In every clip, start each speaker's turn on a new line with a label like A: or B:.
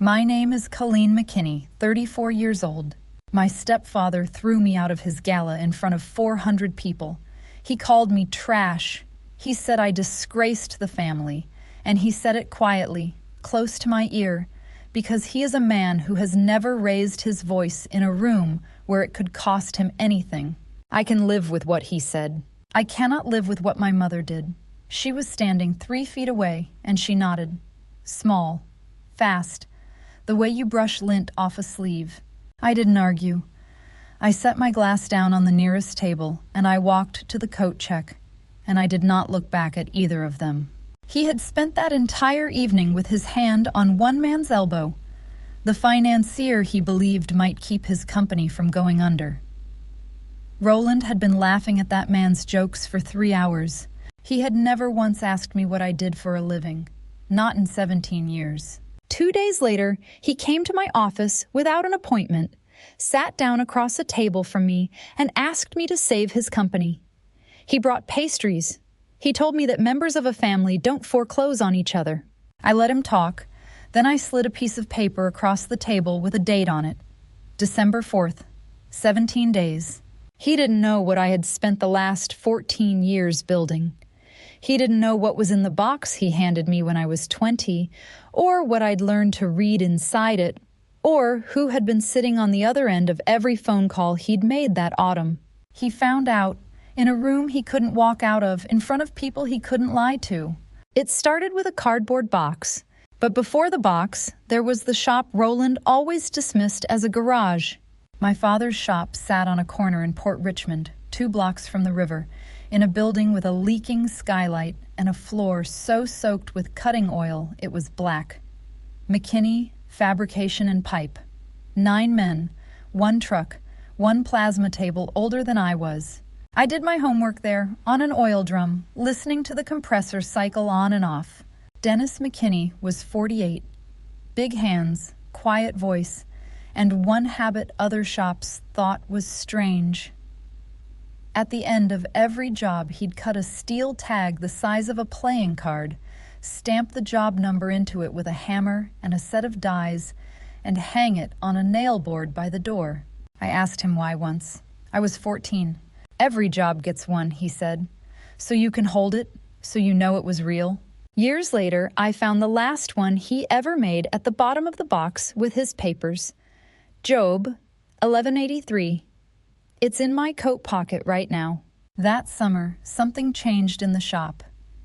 A: My name is Colleen McKinney, 34 years old. My stepfather threw me out of his gala in front of 400 people. He called me trash. He said I disgraced the family, and he said it quietly, close to my ear, because he is a man who has never raised his voice in a room where it could cost him anything. I can live with what he said. I cannot live with what my mother did. She was standing 3 feet away, and she nodded. Small, fast, the way you brush lint off a sleeve. I didn't argue. I set my glass down on the nearest table, and I walked to the coat check, and I did not look back at either of them. He had spent that entire evening with his hand on one man's elbow, the financier he believed might keep his company from going under. Roland had been laughing at that man's jokes for 3 hours. He had never once asked me what I did for a living, not in 17 years. 2 days later, he came to my office without an appointment, sat down across a table from me, and asked me to save his company. He brought pastries. He told me that members of a family don't foreclose on each other. I let him talk. Then I slid a piece of paper across the table with a date on it. December 4th, 17 days. He didn't know what I had spent the last 14 years building. He didn't know what was in the box he handed me when I was 20, or what I'd learned to read inside it, or who had been sitting on the other end of every phone call he'd made that autumn. He found out in a room he couldn't walk out of, in front of people he couldn't lie to. It started with a cardboard box, but before the box, there was the shop Roland always dismissed as a garage. My father's shop sat on a corner in Port Richmond, 2 blocks from the river, in a building with a leaking skylight and a floor so soaked with cutting oil it was black. McKinney, Fabrication and Pipe. 9 men, 1 truck, 1 plasma table older than I was. I did my homework there, on an oil drum, listening to the compressor cycle on and off. Dennis McKinney was 48. Big hands, quiet voice, and one habit other shops thought was strange. At the end of every job, he'd cut a steel tag the size of a playing card, stamp the job number into it with a hammer and a set of dies, and hang it on a nail board by the door. I asked him why once. I was 14. Every job gets one, he said. So you can hold it, so you know it was real. Years later, I found the last one he ever made at the bottom of the box with his papers. Job, 1183. It's in my coat pocket right now. That summer, something changed in the shop.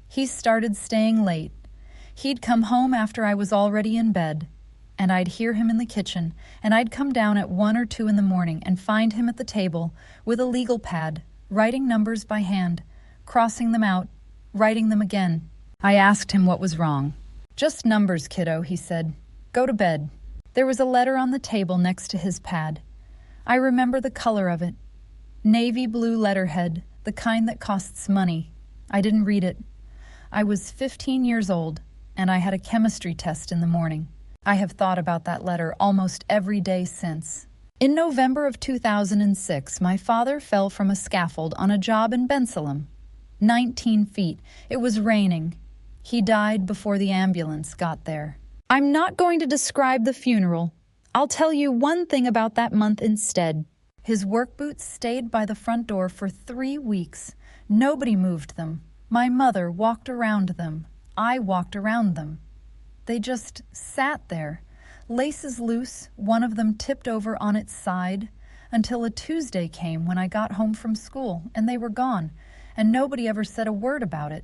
A: He started staying late. He'd come home after I was already in bed, and I'd hear him in the kitchen, and I'd come down at 1 or 2 in the morning and find him at the table with a legal pad, writing numbers by hand, crossing them out, writing them again. I asked him what was wrong. Just numbers, kiddo, he said. Go to bed. There was a letter on the table next to his pad. I remember the color of it. Navy blue letterhead, the kind that costs money. I didn't read it. I was 15 years old, and I had a chemistry test in the morning. I have thought about that letter almost every day since. In November of 2006, my father fell from a scaffold on a job in Bensalem. 19 feet. It was raining. He died before the ambulance got there. I'm not going to describe the funeral. I'll tell you one thing about that month instead. His work boots stayed by the front door for 3 weeks. Nobody moved them. My mother walked around them. I walked around them. They just sat there, laces loose, one of them tipped over on its side, until a Tuesday came when I got home from school, and they were gone, and nobody ever said a word about it.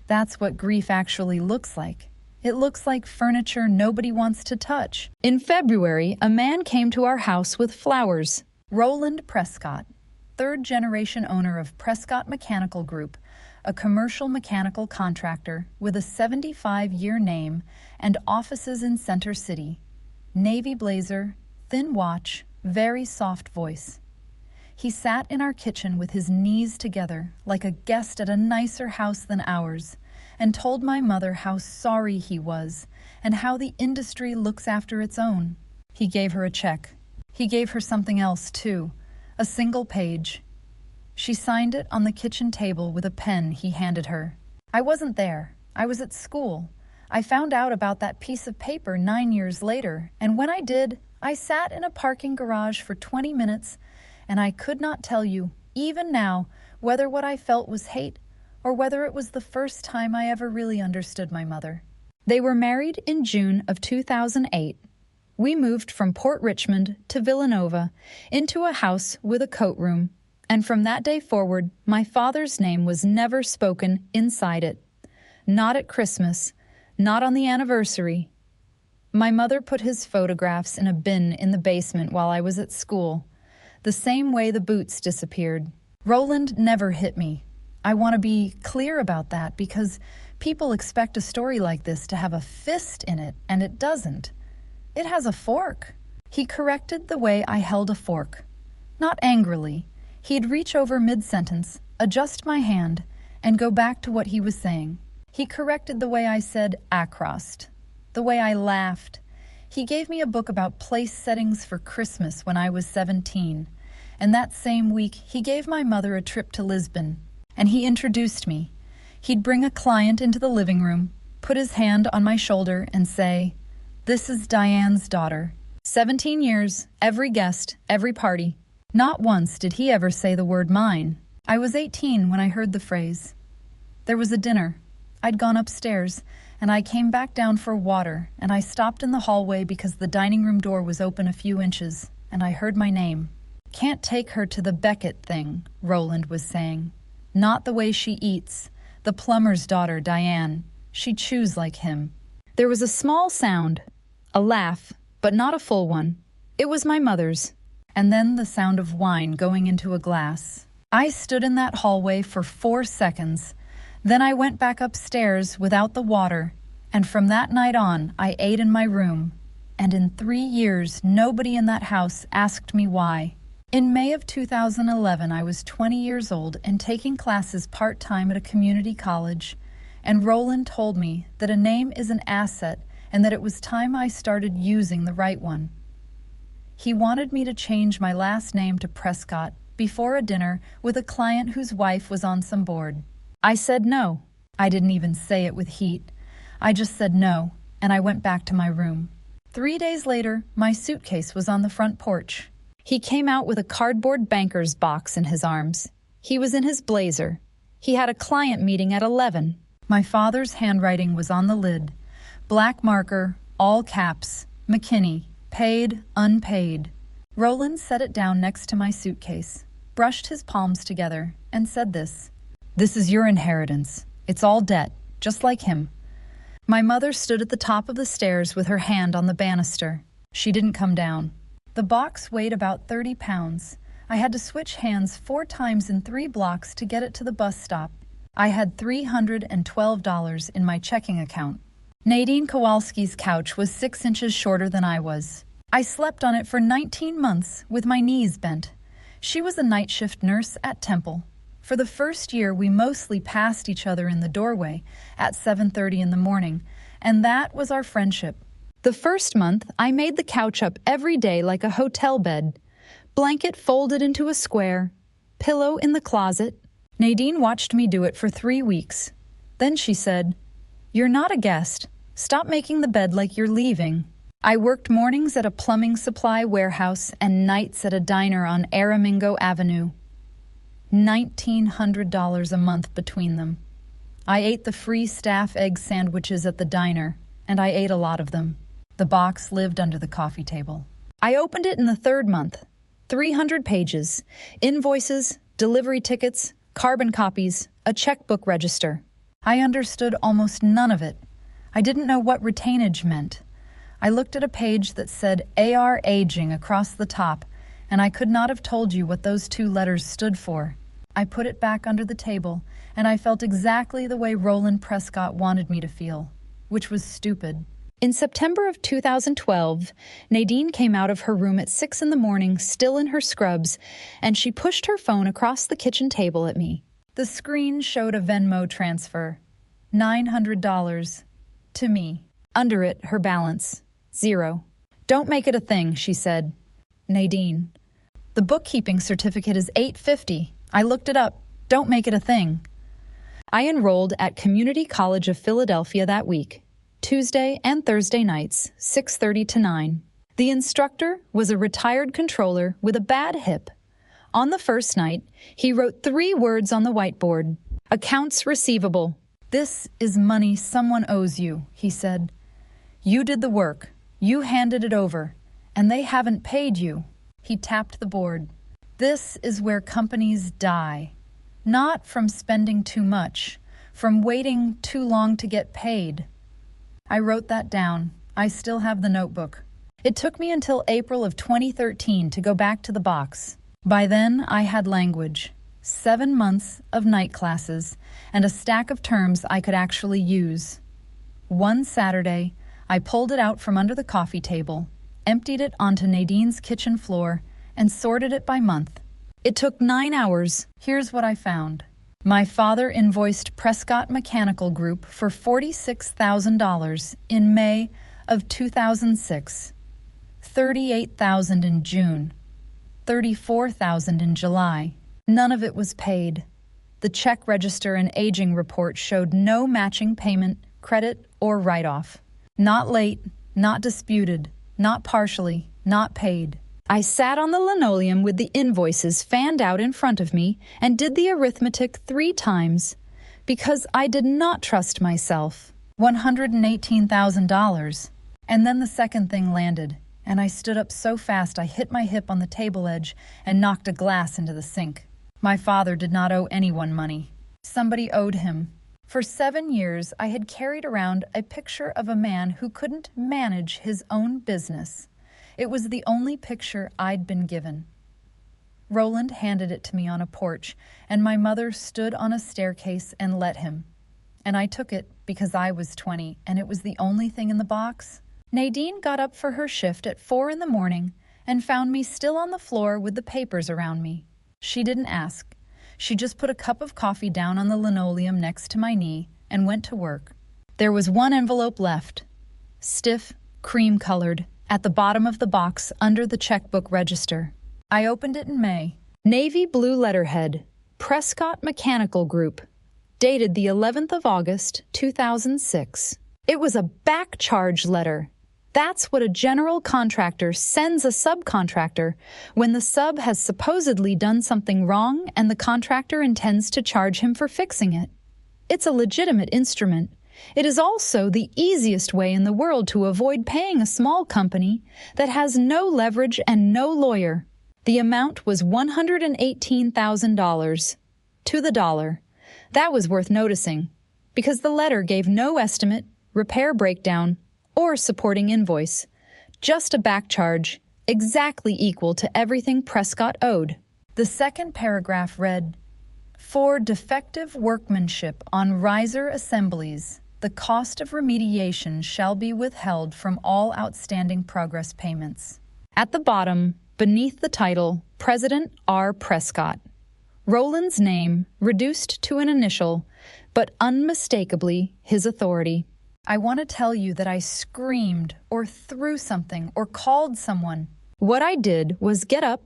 A: That's what grief actually looks like. It looks like furniture nobody wants to touch. In February, a man came to our house with flowers. Roland Prescott, 3rd-generation owner of Prescott Mechanical Group, a commercial mechanical contractor with a 75-year name and offices in Center City. Navy blazer, thin watch, very soft voice. He sat in our kitchen with his knees together like a guest at a nicer house than ours, and told my mother how sorry he was and how the industry looks after its own. He gave her a check. He gave her something else, too, a single page. She signed it on the kitchen table with a pen he handed her. I wasn't there. I was at school. I found out about that piece of paper 9 years later, and when I did, I sat in a parking garage for 20 minutes, and I could not tell you, even now, whether what I felt was hate or whether it was the first time I ever really understood my mother. They were married in June of 2008. We moved from Port Richmond to Villanova into a house with a coat room, and from that day forward, my father's name was never spoken inside it. Not at Christmas, not on the anniversary. My mother put his photographs in a bin in the basement while I was at school, the same way the boots disappeared. Roland never hit me. I want to be clear about that because people expect a story like this to have a fist in it, and it doesn't. It has a fork. He corrected the way I held a fork. Not angrily. He'd reach over mid-sentence, adjust my hand, and go back to what he was saying. He corrected the way I said acrost, the way I laughed. He gave me a book about place settings for Christmas when I was 17, and that same week he gave my mother a trip to Lisbon, and he introduced me. He'd bring a client into the living room, put his hand on my shoulder, and say, "This is Diane's daughter." 17 years, every guest, every party. Not once did he ever say the word mine. I was 18 when I heard the phrase. There was a dinner. I'd gone upstairs, and I came back down for water, and I stopped in the hallway because the dining room door was open a few inches, and I heard my name. "Can't take her to the Beckett thing," Roland was saying. "Not the way she eats. The plumber's daughter, Diane. She chews like him." There was a small sound, a laugh, but not a full one. It was my mother's. And then the sound of wine going into a glass. I stood in that hallway for 4 seconds. Then I went back upstairs without the water, and from that night on, I ate in my room. And in 3 years, nobody in that house asked me why. In May of 2011, I was 20 years old and taking classes part-time at a community college, and Roland told me that a name is an asset and that it was time I started using the right one. He wanted me to change my last name to Prescott before a dinner with a client whose wife was on some board. I said no. I didn't even say it with heat. I just said no, and I went back to my room. 3 days later, my suitcase was on the front porch. He came out with a cardboard banker's box in his arms. He was in his blazer. He had a client meeting at 11. My father's handwriting was on the lid. Black marker, all caps, McKinney, paid, unpaid. Roland set it down next to my suitcase, brushed his palms together, and said this. "This is your inheritance. It's all debt, just like him." My mother stood at the top of the stairs with her hand on the banister. She didn't come down. The box weighed about 30 pounds. I had to switch hands 4 times in 3 blocks to get it to the bus stop. I had $312 in my checking account. Nadine Kowalski's couch was 6 inches shorter than I was. I slept on it for 19 months with my knees bent. She was a night shift nurse at Temple. For the first year, we mostly passed each other in the doorway at 7:30 in the morning, and that was our friendship. The first month, I made the couch up every day like a hotel bed. Blanket folded into a square, pillow in the closet. Nadine watched me do it for 3 weeks. Then she said, "You're not a guest. Stop making the bed like you're leaving." I worked mornings at a plumbing supply warehouse and nights at a diner on Aramingo Avenue. $1,900 a month between them. I ate the free staff egg sandwiches at the diner, and I ate a lot of them. The box lived under the coffee table. I opened it in the 3rd month. 300 pages, invoices, delivery tickets, carbon copies, a checkbook register. I understood almost none of it. I didn't know what retainage meant. I looked at a page that said AR Aging across the top, and I could not have told you what those 2 letters stood for. I put it back under the table, and I felt exactly the way Roland Prescott wanted me to feel, which was stupid. In September of 2012, Nadine came out of her room at 6 in the morning, still in her scrubs, and she pushed her phone across the kitchen table at me. The screen showed a Venmo transfer, $900, to me. Under it, her balance, 0. "Don't make it a thing," she said. Nadine. "The bookkeeping certificate is $850. I looked it up. Don't make it a thing." I enrolled at Community College of Philadelphia that week. Tuesday and Thursday nights, 6:30 to 9. The instructor was a retired controller with a bad hip. On the first night, he wrote 3 words on the whiteboard: accounts receivable. "This is money someone owes you," he said. "You did the work, you handed it over, and they haven't paid you." He tapped the board. "This is where companies die. Not from spending too much, from waiting too long to get paid." I wrote that down. I still have the notebook. It took me until April of 2013 to go back to the box. By then, I had language, 7 months of night classes, and a stack of terms I could actually use. One Saturday, I pulled it out from under the coffee table, emptied it onto Nadine's kitchen floor, and sorted it by month. It took 9 hours. Here's what I found. My father invoiced Prescott Mechanical Group for $46,000 in May of 2006, $38,000 in June, $34,000 in July. None of it was paid. The check register and aging report showed no matching payment, credit, or write-off. Not late, not disputed, not partially, not paid. I sat on the linoleum with the invoices fanned out in front of me and did the arithmetic 3 times because I did not trust myself. $118,000. And then the second thing landed, and I stood up so fast I hit my hip on the table edge and knocked a glass into the sink. My father did not owe anyone money. Somebody owed him. For 7 years, I had carried around a picture of a man who couldn't manage his own business. It was the only picture I'd been given. Roland handed it to me on a porch, and my mother stood on a staircase and let him. And I took it because I was 20, and it was the only thing in the box. Nadine got up for her shift at 4 in the morning and found me still on the floor with the papers around me. She didn't ask. She just put a cup of coffee down on the linoleum next to my knee and went to work. There was one envelope left, stiff, cream-colored, at the bottom of the box under the checkbook register. I opened it in May. Navy blue letterhead, Prescott Mechanical Group, dated the 11th of August, 2006. It was a back charge letter. That's what a general contractor sends a subcontractor when the sub has supposedly done something wrong and the contractor intends to charge him for fixing it. It's a legitimate instrument. It is also the easiest way in the world to avoid paying a small company that has no leverage and no lawyer. The amount was $118,000 to the dollar. That was worth noticing, because the letter gave no estimate, repair breakdown, or supporting invoice, just a back charge, exactly equal to everything Prescott owed. The second paragraph read, "For defective workmanship on riser assemblies, the cost of remediation shall be withheld from all outstanding progress payments." At the bottom, beneath the title, President R. Prescott. Roland's name, reduced to an initial, but unmistakably his authority. I want to tell you that I screamed or threw something or called someone. What I did was get up,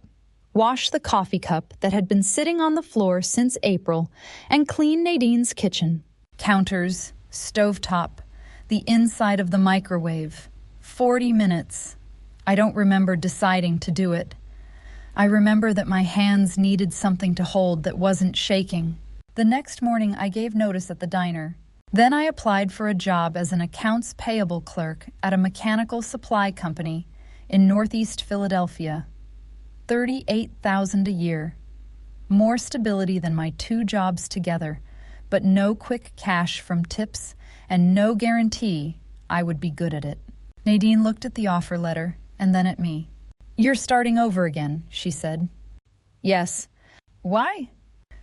A: wash the coffee cup that had been sitting on the floor since April, and clean Nadine's kitchen. Counters, stovetop, the inside of the microwave. 40 minutes. I don't remember deciding to do it. I remember that my hands needed something to hold that wasn't shaking. The next morning I gave notice at the diner. Then I applied for a job as an accounts payable clerk at a mechanical supply company in Northeast Philadelphia. $38,000 a year. More stability than my 2 jobs together, but no quick cash from tips and no guarantee I would be good at it. Nadine looked at the offer letter and then at me. "You're starting over again," she said. "Yes." "Why?"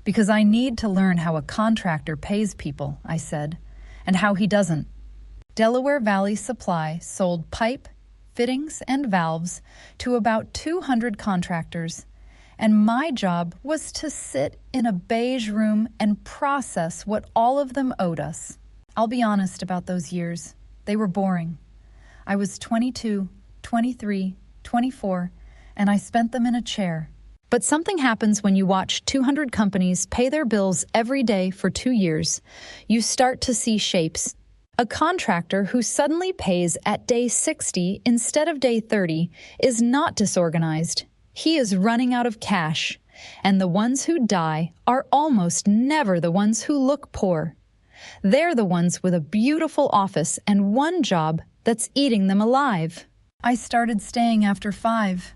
A: "Because I need to learn how a contractor pays people," I said, "and how he doesn't." Delaware Valley Supply sold pipe, fittings, and valves to about 200 contractors, and my job was to sit in a beige room and process what all of them owed us. I'll be honest about those years. They were boring. I was 22, 23, 24, and I spent them in a chair. But something happens when you watch 200 companies pay their bills every day for 2 years. You start to see shapes. A contractor who suddenly pays at day 60 instead of day 30 is not disorganized. He is running out of cash, and the ones who die are almost never the ones who look poor. They're the ones with a beautiful office and one job that's eating them alive. I started staying after 5.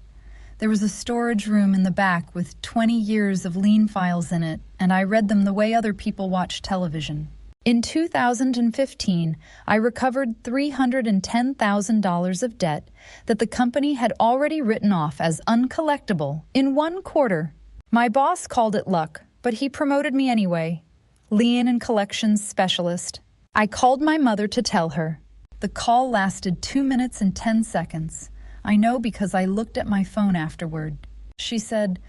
A: There was a storage room in the back with 20 years of lien files in it, and I read them the way other people watch television. In 2015, I recovered $310,000 of debt that the company had already written off as uncollectible in 1 quarter. My boss called it luck, but he promoted me anyway. Lien and collections specialist. I called my mother to tell her. The call lasted 2 minutes and 10 seconds. I know because I looked at my phone afterward. She said,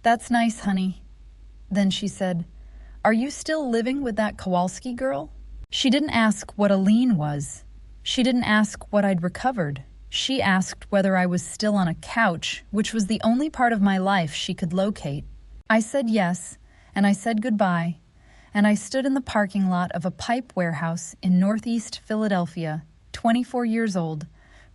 A: "That's nice, honey." Then she said, "Are you still living with that Kowalski girl?" She didn't ask what a lien was. She didn't ask what I'd recovered. She asked whether I was still on a couch, which was the only part of my life she could locate. I said yes, and I said goodbye, and I stood in the parking lot of a pipe warehouse in Northeast Philadelphia, 24 years old,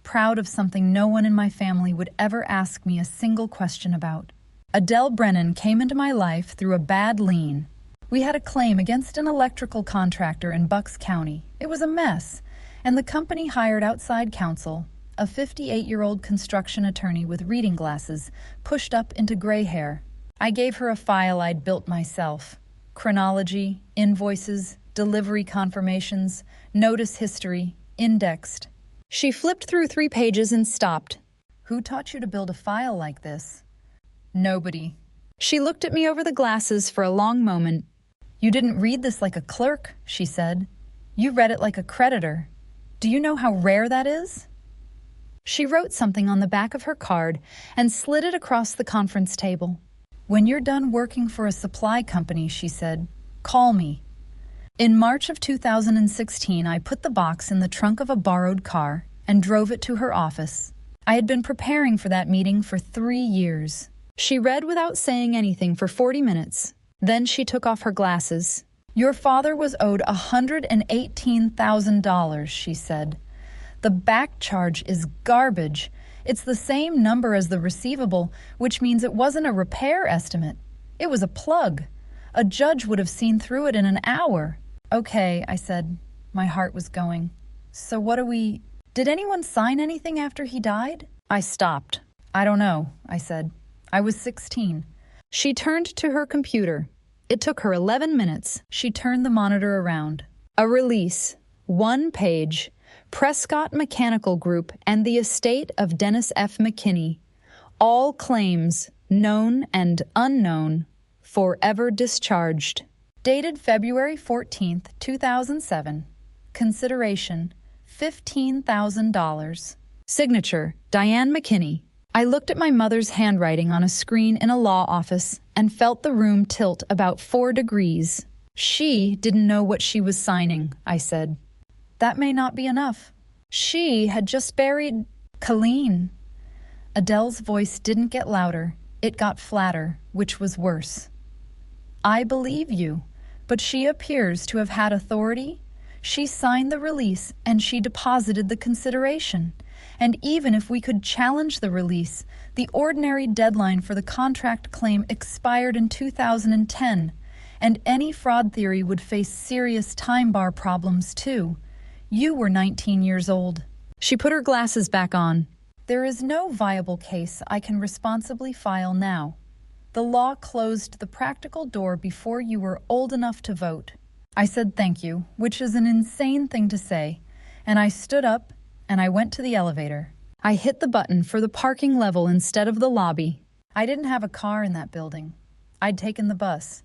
A: proud of something no one in my family would ever ask me a single question about. Adele Brennan came into my life through a bad lien. We had a claim against an electrical contractor in Bucks County. It was a mess, and the company hired outside counsel, a 58-year-old construction attorney with reading glasses pushed up into gray hair. I gave her a file I'd built myself. Chronology, invoices, delivery confirmations, notice history, indexed. She flipped through 3 pages and stopped. "Who taught you to build a file like this?" "Nobody." She looked at me over the glasses for a long moment. "You didn't read this like a clerk," she said. "You read it like a creditor. Do you know how rare that is?" She wrote something on the back of her card and slid it across the conference table. "When you're done working for a supply company," she said, "call me." In March of 2016, I put the box in the trunk of a borrowed car and drove it to her office. I had been preparing for that meeting for 3 years. She read without saying anything for 40 minutes. Then she took off her glasses. "Your father was owed $118,000, she said. "The back charge is garbage. It's the same number as the receivable, which means it wasn't a repair estimate. It was a plug. A judge would have seen through it in an hour." "Okay," I said. My heart was going. "So what do we... Did anyone sign anything after he died?" I stopped. "I don't know," I said. "I was 16. She turned to her computer. It took her 11 minutes. She turned the monitor around. A release. 1 page. Prescott Mechanical Group and the estate of Dennis F. McKinney. All claims, known and unknown, forever discharged. Dated February 14th, 2007. Consideration, $15,000. Signature, Diane McKinney. I looked at my mother's handwriting on a screen in a law office and felt the room tilt about 4 degrees. She didn't know what she was signing, I said. "That may not be enough." She had just buried Colleen. Adele's voice didn't get louder. It got flatter, which was worse. "I believe you, but she appears to have had authority. She signed the release and she deposited the consideration. And even if we could challenge the release, the ordinary deadline for the contract claim expired in 2010, and any fraud theory would face serious time bar problems too. You were 19 years old." She put her glasses back on. "There is no viable case I can responsibly file now. The law closed the practical door before you were old enough to vote." I said thank you, which is an insane thing to say, and I stood up and I went to the elevator. I hit the button for the parking level instead of the lobby. I didn't have a car in that building. I'd taken the bus,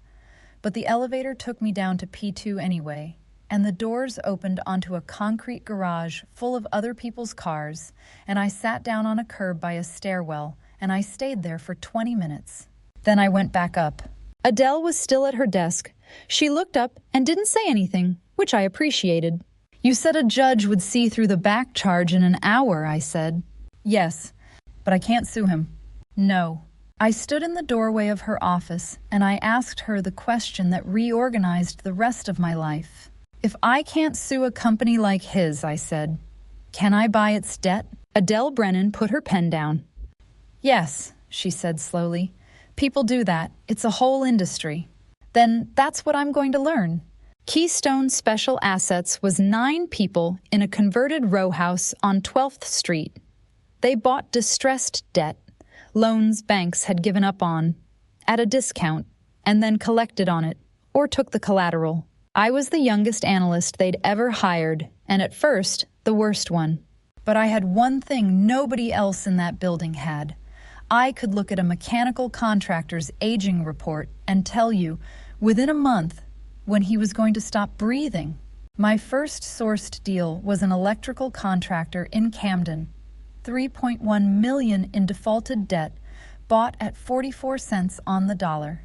A: but the elevator took me down to P2 anyway, and the doors opened onto a concrete garage full of other people's cars, and I sat down on a curb by a stairwell, and I stayed there for 20 minutes. Then I went back up. Adele was still at her desk. She looked up and didn't say anything, which I appreciated. "You said a judge would see through the back charge in an hour," I said. "Yes, but I can't sue him." "No." I stood in the doorway of her office and I asked her the question that reorganized the rest of my life. If I can't sue a company like his, I said, can I buy its debt? Adele Brennan put her pen down. Yes, she said slowly. People do that. It's a whole industry. Then that's what I'm going to learn. Keystone Special Assets was 9 people in a converted row house on 12th Street. They bought distressed debt, loans banks had given up on, at a discount, and then collected on it, or took the collateral. I was the youngest analyst they'd ever hired, and at first, the worst one. But I had one thing nobody else in that building had. I could look at a mechanical contractor's aging report and tell you, within a month, when he was going to stop breathing. My first sourced deal was an electrical contractor in Camden, $3.1 million in defaulted debt, bought at 44 cents on the dollar.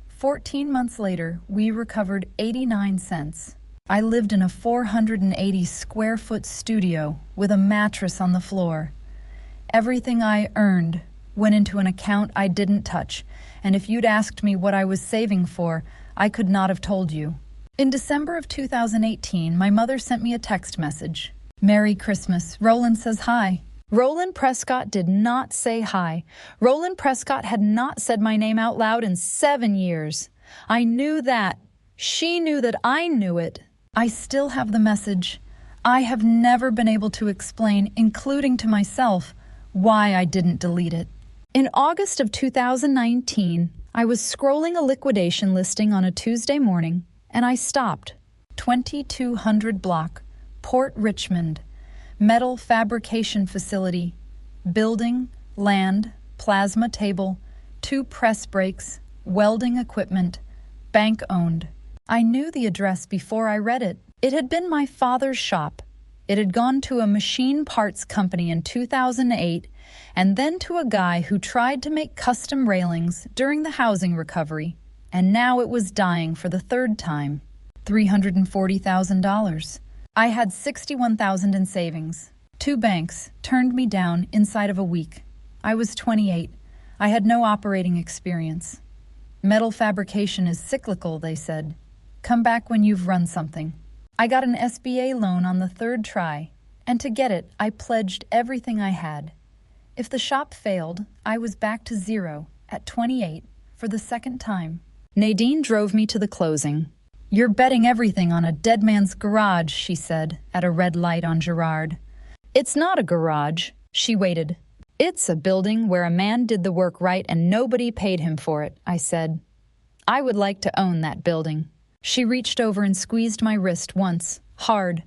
A: 14 months later, we recovered 89 cents. I lived in a 480-square-foot studio with a mattress on the floor. Everything I earned went into an account I didn't touch, and if you'd asked me what I was saving for, I could not have told you. In December of 2018, my mother sent me a text message. Merry Christmas. Roland says hi. Roland Prescott did not say hi. Roland Prescott had not said my name out loud in 7 years. I knew that. She knew that I knew it. I still have the message. I have never been able to explain, including to myself, why I didn't delete it. In August of 2019, I was scrolling a liquidation listing on a Tuesday morning, and I stopped. 2200 block, Port Richmond, metal fabrication facility, building, land, plasma table, 2 press brakes, welding equipment, bank owned. I knew the address before I read it. It had been my father's shop. It had gone to a machine parts company in 2008, and then to a guy who tried to make custom railings during the housing recovery, and now it was dying for the 3rd time. $340,000. I had $61,000 in savings. 2 banks turned me down inside of a week. I was 28. I had no operating experience. Metal fabrication is cyclical, they said. Come back when you've run something. I got an SBA loan on the 3rd try, and to get it, I pledged everything I had. If the shop failed, I was back to 0 at 28 for the 2nd time. Nadine drove me to the closing. You're betting everything on a dead man's garage, she said, at a red light on Girard. It's not a garage, she waited. It's a building where a man did the work right and nobody paid him for it, I said. I would like to own that building. She reached over and squeezed my wrist once, hard.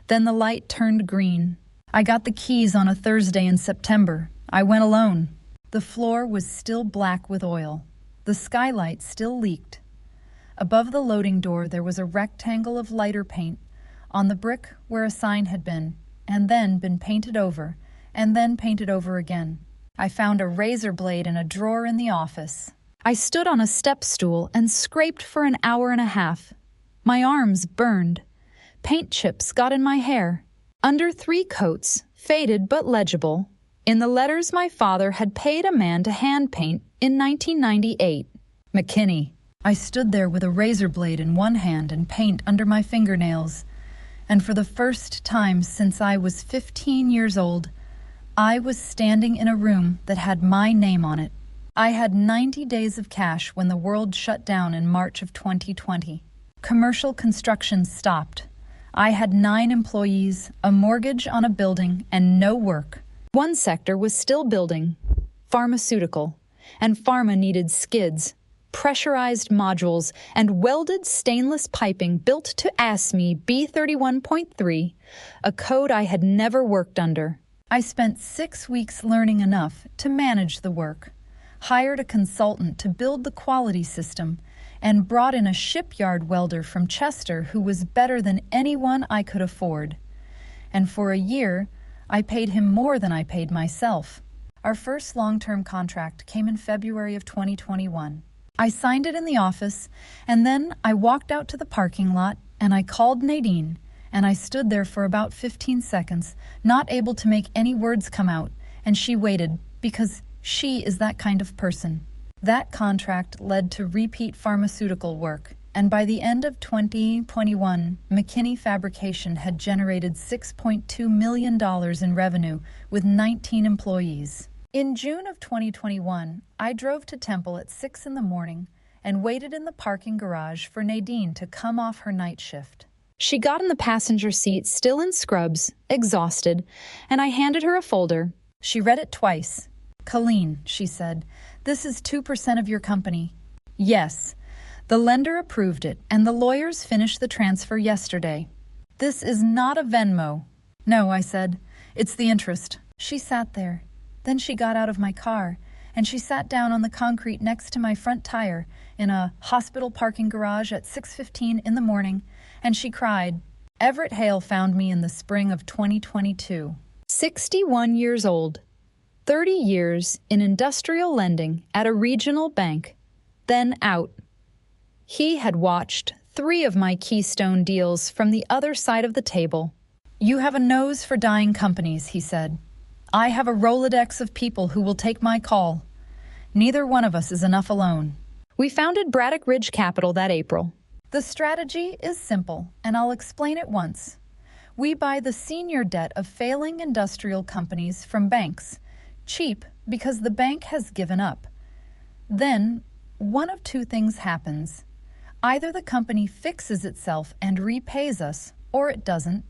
A: Then the light turned green. I got the keys on a Thursday in September. I went alone. The floor was still black with oil. The skylight still leaked. Above the loading door there was a rectangle of lighter paint on the brick where a sign had been, and then been painted over, and then painted over again. I found a razor blade in a drawer in the office. I stood on a step stool and scraped for an hour and a half. My arms burned. Paint chips got in my hair. Under 3 coats, faded but legible, in the letters my father had paid a man to hand paint in 1998. McKinney. I stood there with a razor blade in one hand and paint under my fingernails, and for the first time since I was 15 years old, I was standing in a room that had my name on it. I had 90 days of cash when the world shut down in March of 2020. Commercial construction stopped. I had 9 employees, a mortgage on a building, and no work. One sector was still building, pharmaceutical, and pharma needed skids, pressurized modules, and welded stainless piping built to ASME B31.3, a code I had never worked under. I spent 6 weeks learning enough to manage the work, hired a consultant to build the quality system, and brought in a shipyard welder from Chester who was better than anyone I could afford. And for a year, I paid him more than I paid myself. Our first long-term contract came in February of 2021. I signed it in the office, and then I walked out to the parking lot, and I called Nadine, and I stood there for about 15 seconds, not able to make any words come out, and she waited, because she is that kind of person. That contract led to repeat pharmaceutical work And by the end of 2021, McKinney Fabrication had generated $6.2 million in revenue with 19 employees. In June of 2021, I drove to Temple at 6 in the morning and waited in the parking garage for Nadine to come off her night shift. She got in the passenger seat, still in scrubs, exhausted, and I handed her a folder. She read it twice. "Colleen," she said, "this is 2% of your company." "Yes." The lender approved it, and the lawyers finished the transfer yesterday. "This is not a Venmo." "No," I said. "It's the interest." She sat there. Then she got out of my car, and she sat down on the concrete next to my front tire in a hospital parking garage at 6:15 in the morning, and she cried. Everett Hale found me in the spring of 2022. 61 years old. 30 years in industrial lending at a regional bank. Then out. He had watched 3 of my Keystone deals from the other side of the table. "You have a nose for dying companies," he said. "I have a Rolodex of people who will take my call. Neither one of us is enough alone." We founded Braddock Ridge Capital that April. The strategy is simple, and I'll explain it once. We buy the senior debt of failing industrial companies from banks, cheap because the bank has given up. Then, one of 2 things happens. Either the company fixes itself and repays us, or it doesn't,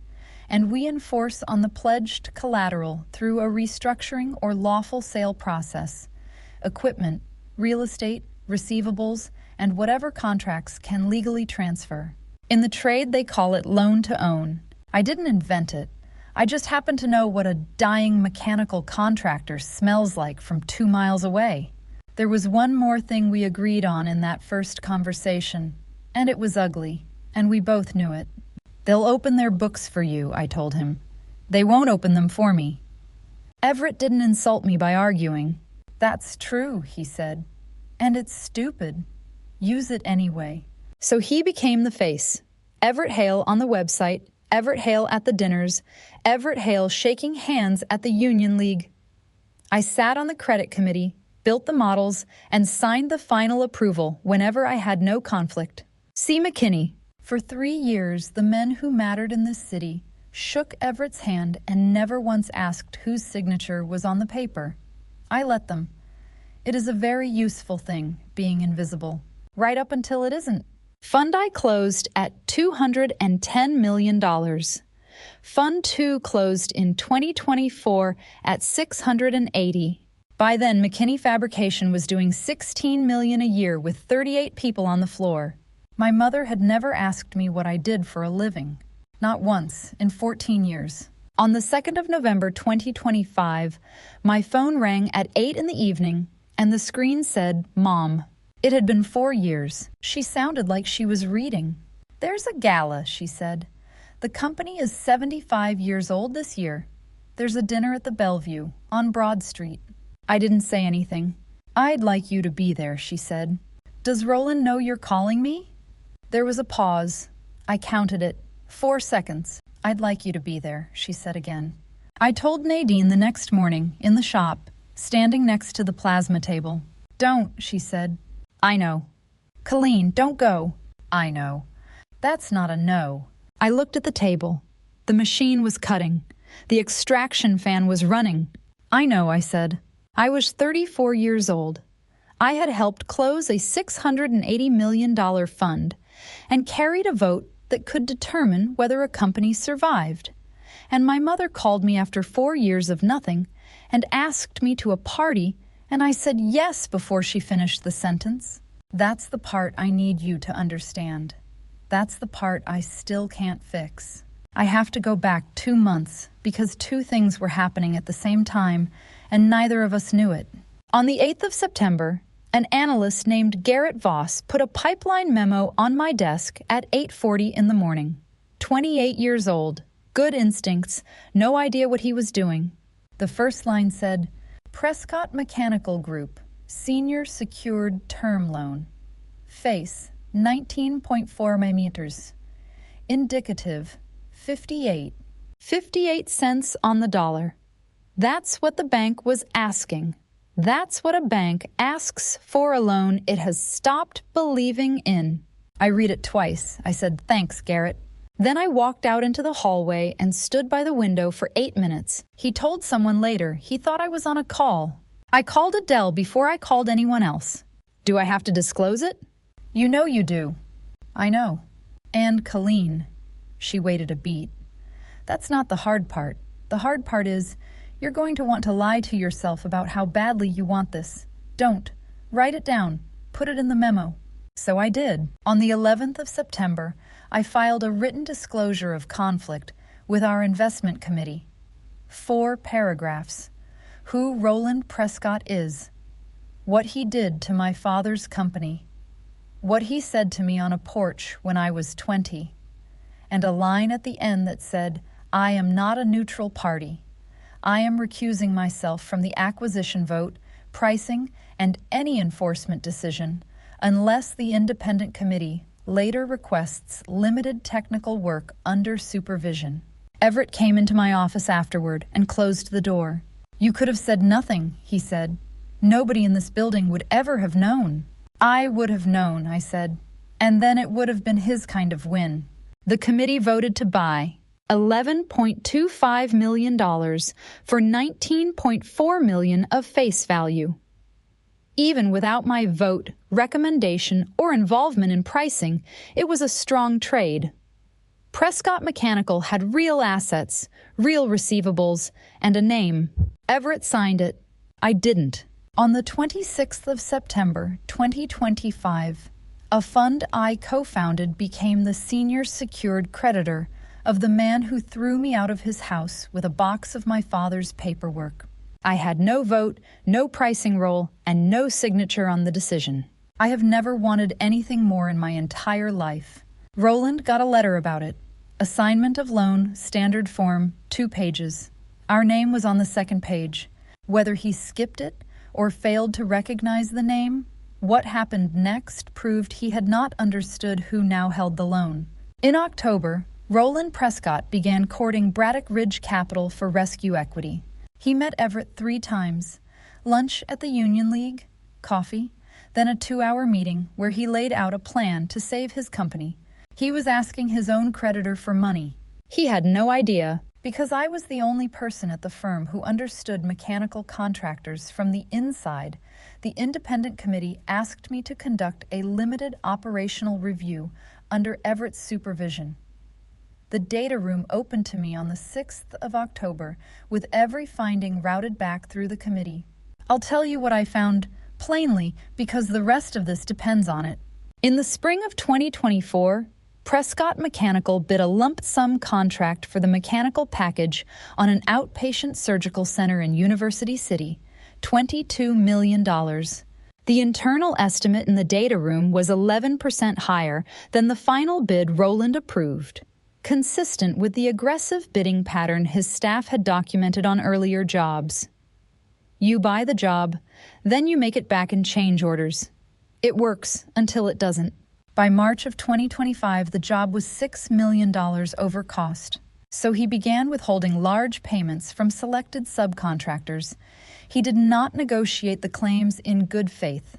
A: and we enforce on the pledged collateral through a restructuring or lawful sale process. Equipment, real estate, receivables, and whatever contracts can legally transfer. In the trade, they call it loan to own. I didn't invent it. I just happen to know what a dying mechanical contractor smells like from 2 miles away. There was one more thing we agreed on in that first conversation, and it was ugly, and we both knew it. "They'll open their books for you," I told him. "They won't open them for me." Everett didn't insult me by arguing. "That's true," he said. "And it's stupid. Use it anyway." So he became the face. Everett Hale on the website, Everett Hale at the dinners, Everett Hale shaking hands at the Union League. I sat on the credit committee, built the models, and signed the final approval whenever I had no conflict. See McKinney. For 3 years, the men who mattered in this city shook Everett's hand and never once asked whose signature was on the paper. I let them. It is a very useful thing, being invisible, right up until it isn't. Fund I closed at $210 million. Fund 2 closed in 2024 at $680. By then, McKinney Fabrication was doing $16 million a year with 38 people on the floor. My mother had never asked me what I did for a living. Not once in 14 years. On the 2nd of November 2025, my phone rang at 8 in the evening, and the screen said, "Mom." It had been 4 years. She sounded like she was reading. "There's a gala," she said. "The company is 75 years old this year. There's a dinner at the Bellevue, on Broad Street." I didn't say anything. "I'd like you to be there," she said. "Does Roland know you're calling me?" There was a pause. I counted it. 4 seconds. "I'd like you to be there," she said again. I told Nadine the next morning, in the shop, standing next to the plasma table. "Don't," she said. "I know." "Colleen, don't go." "I know." "That's not a no." I looked at the table. The machine was cutting. The extraction fan was running. "I know," I said. I was 34 years old. I had helped close a $680 million fund and carried a vote that could determine whether a company survived. And my mother called me after 4 years of nothing and asked me to a party, and I said yes before she finished the sentence. That's the part I need you to understand. That's the part I still can't fix. I have to go back 2 months because 2 things were happening at the same time, and neither of us knew it. On the 8th of September, an analyst named Garrett Voss put a pipeline memo on my desk at 8:40 in the morning. 28 years old, good instincts, no idea what he was doing. The first line said, "Prescott Mechanical Group, Senior Secured Term Loan. Face, 19.4 millimeters. Indicative, 58. 58 cents on the dollar. That's what the bank was asking. That's what a bank asks for a loan it has stopped believing in." I read it twice. I said, "Thanks, Garrett." Then I walked out into the hallway and stood by the window for 8 minutes. He told someone later he thought I was on a call. I called Adele before I called anyone else. Do I have to disclose it? You know you do. I know. And Colleen. She waited a beat. That's not the hard part. The hard part is, you're going to want to lie to yourself about how badly you want this. Don't. Write it down. Put it in the memo. So I did. On the 11th of September, I filed a written disclosure of conflict with our investment committee. 4 paragraphs. Who Roland Prescott is. What he did to my father's company. What he said to me on a porch when I was 20. And a line at the end that said, "I am not a neutral party. I am recusing myself from the acquisition vote, pricing, and any enforcement decision unless the independent committee later requests limited technical work under supervision." Everett came into my office afterward and closed the door. "You could have said nothing," he said. "Nobody in this building would ever have known." "I would have known," I said. "And then it would have been his kind of win." The committee voted to buy $11.25 million for $19.4 million of face value. Even without my vote, recommendation, or involvement in pricing, it was a strong trade. Prescott Mechanical had real assets, real receivables, and a name. Everett signed it. I didn't. On the 26th of September, 2025, a fund I co-founded became the senior secured creditor of the man who threw me out of his house with a box of my father's paperwork. I had no vote, no pricing role, and no signature on the decision. I have never wanted anything more in my entire life. Roland got a letter about it. Assignment of loan, standard form, 2 pages. Our name was on the 2nd page. Whether he skipped it or failed to recognize the name, what happened next proved he had not understood who now held the loan. In October, Roland Prescott began courting Braddock Ridge Capital for rescue equity. He met Everett 3 times. Lunch at the Union League, coffee, then a 2-hour meeting where he laid out a plan to save his company. He was asking his own creditor for money. He had no idea. Because I was the only person at the firm who understood mechanical contractors from the inside, the independent committee asked me to conduct a limited operational review under Everett's supervision. The data room opened to me on the 6th of October, with every finding routed back through the committee. I'll tell you what I found plainly because the rest of this depends on it. In the spring of 2024, Prescott Mechanical bid a lump sum contract for the mechanical package on an outpatient surgical center in University City, $22 million. The internal estimate in the data room was 11% higher than the final bid Roland approved, consistent with the aggressive bidding pattern his staff had documented on earlier jobs. You buy the job, then you make it back in change orders. It works until it doesn't. By March of 2025, the job was $6 million over cost. So he began withholding large payments from selected subcontractors. He did not negotiate the claims in good faith.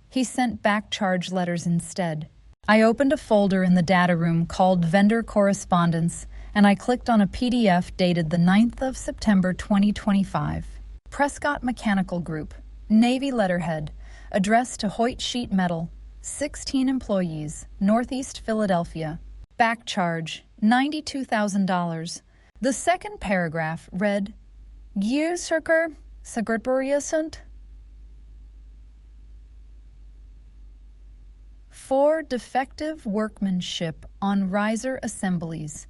A: He sent back charge letters instead. I opened a folder in the data room called Vendor Correspondence, and I clicked on a PDF dated the 9th of September 2025. Prescott Mechanical Group, Navy letterhead, addressed to Hoyt Sheet Metal, 16 employees, Northeast Philadelphia. Back charge, $92,000. The second paragraph read, Gearsucker Sagurburiyasant. For defective workmanship on riser assemblies,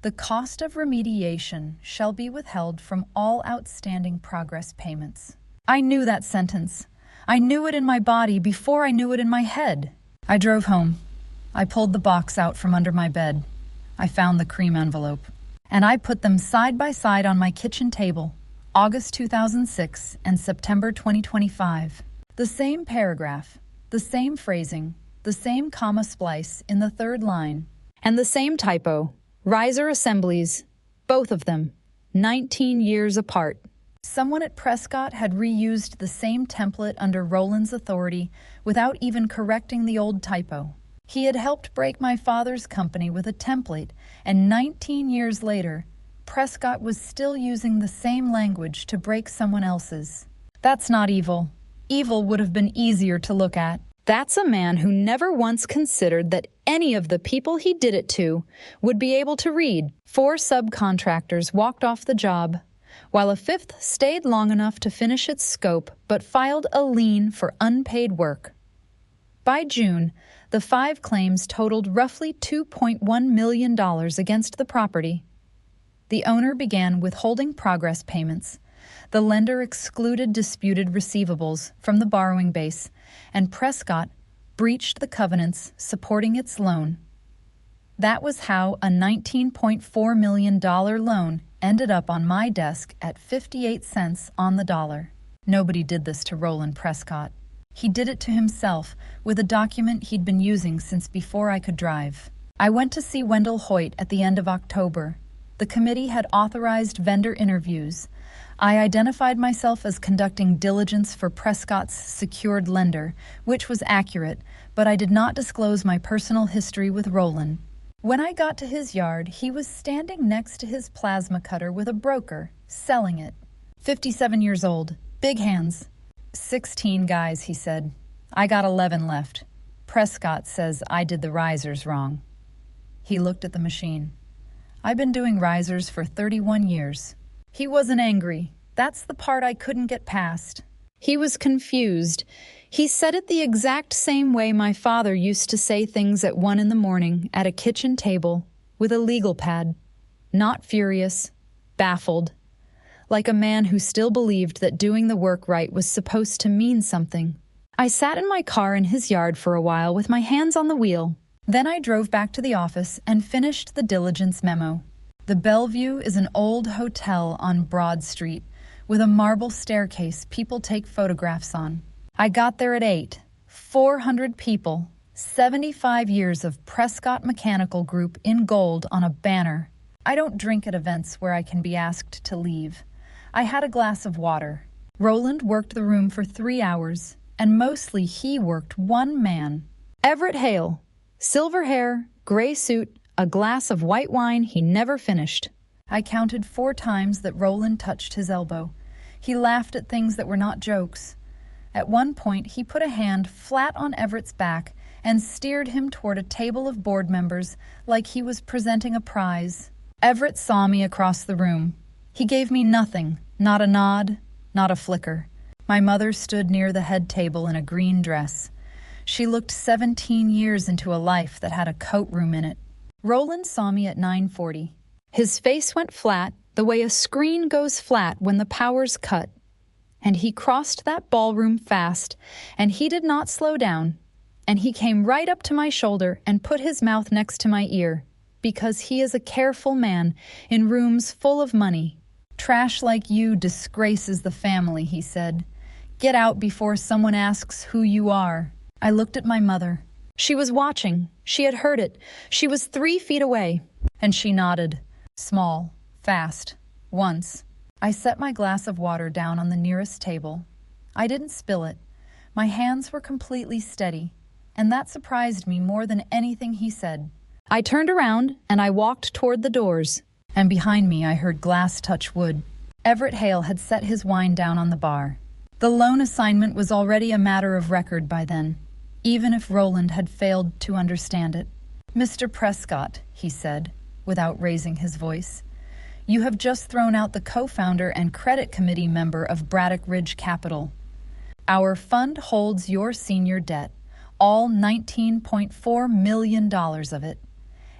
A: the cost of remediation shall be withheld from all outstanding progress payments. I knew that sentence. I knew it in my body before I knew it in my head. I drove home. I pulled the box out from under my bed. I found the cream envelope. And I put them side by side on my kitchen table, August 2006 and September 2025. The same paragraph, the same phrasing, the same comma splice in the 3rd line, and the same typo, riser assemblies, both of them, 19 years apart. Someone at Prescott had reused the same template under Roland's authority without even correcting the old typo. He had helped break my father's company with a template, and 19 years later, Prescott was still using the same language to break someone else's. That's not evil. Evil would have been easier to look at. That's a man who never once considered that any of the people he did it to would be able to read. 4 subcontractors walked off the job, while a 5th stayed long enough to finish its scope but filed a lien for unpaid work. By June, the 5 claims totaled roughly $2.1 million against the property. The owner began withholding progress payments. The lender excluded disputed receivables from the borrowing base, and Prescott breached the covenants supporting its loan. That was how a $19.4 million loan ended up on my desk at 58 cents on the dollar. Nobody did this to Roland Prescott. He did it to himself with a document he'd been using since before I could drive. I went to see Wendell Hoyt at the end of October. The committee had authorized vendor interviews. I identified myself as conducting diligence for Prescott's secured lender, which was accurate, but I did not disclose my personal history with Roland. When I got to his yard, he was standing next to his plasma cutter with a broker, selling it. 57 years old, big hands. 16 guys, he said. I got 11 left. Prescott says I did the risers wrong. He looked at the machine. I've been doing risers for 31 years. He wasn't angry. That's the part I couldn't get past. He was confused. He said it the exact same way my father used to say things at 1 a.m. at a kitchen table with a legal pad. Not furious, baffled. Like a man who still believed that doing the work right was supposed to mean something. I sat in my car in his yard for a while with my hands on the wheel. Then I drove back to the office and finished the diligence memo. The Bellevue is an old hotel on Broad Street with a marble staircase people take photographs on. I got there at 8. 400 people, 75 years of Prescott Mechanical Group in gold on a banner. I don't drink at events where I can be asked to leave. I had a glass of water. Roland worked the room for 3 hours, and mostly he worked one man. Everett Hale. Silver hair, gray suit, a glass of white wine he never finished. I counted 4 times that Roland touched his elbow. He laughed at things that were not jokes. At one point, he put a hand flat on Everett's back and steered him toward a table of board members like he was presenting a prize. Everett saw me across the room. He gave me nothing, not a nod, not a flicker. My mother stood near the head table in a green dress. She looked 17 years into a life that had a coat room in it. Roland saw me at 9:40. His face went flat, the way a screen goes flat when the power's cut. And he crossed that ballroom fast, and he did not slow down. And he came right up to my shoulder and put his mouth next to my ear, because he is a careful man in rooms full of money. Trash like you disgraces the family, he said. Get out before someone asks who you are. I looked at my mother. She was watching. She had heard it. She was 3 feet away. And she nodded. Small, fast, once. I set my glass of water down on the nearest table. I didn't spill it. My hands were completely steady, and that surprised me more than anything he said. I turned around and I walked toward the doors, and behind me I heard glass touch wood. Everett Hale had set his wine down on the bar. The loan assignment was already a matter of record by then, even if Roland had failed to understand it. Mr. Prescott, he said, without raising his voice, you have just thrown out the co-founder and credit committee member of Braddock Ridge Capital. Our fund holds your senior debt, all $19.4 million of it,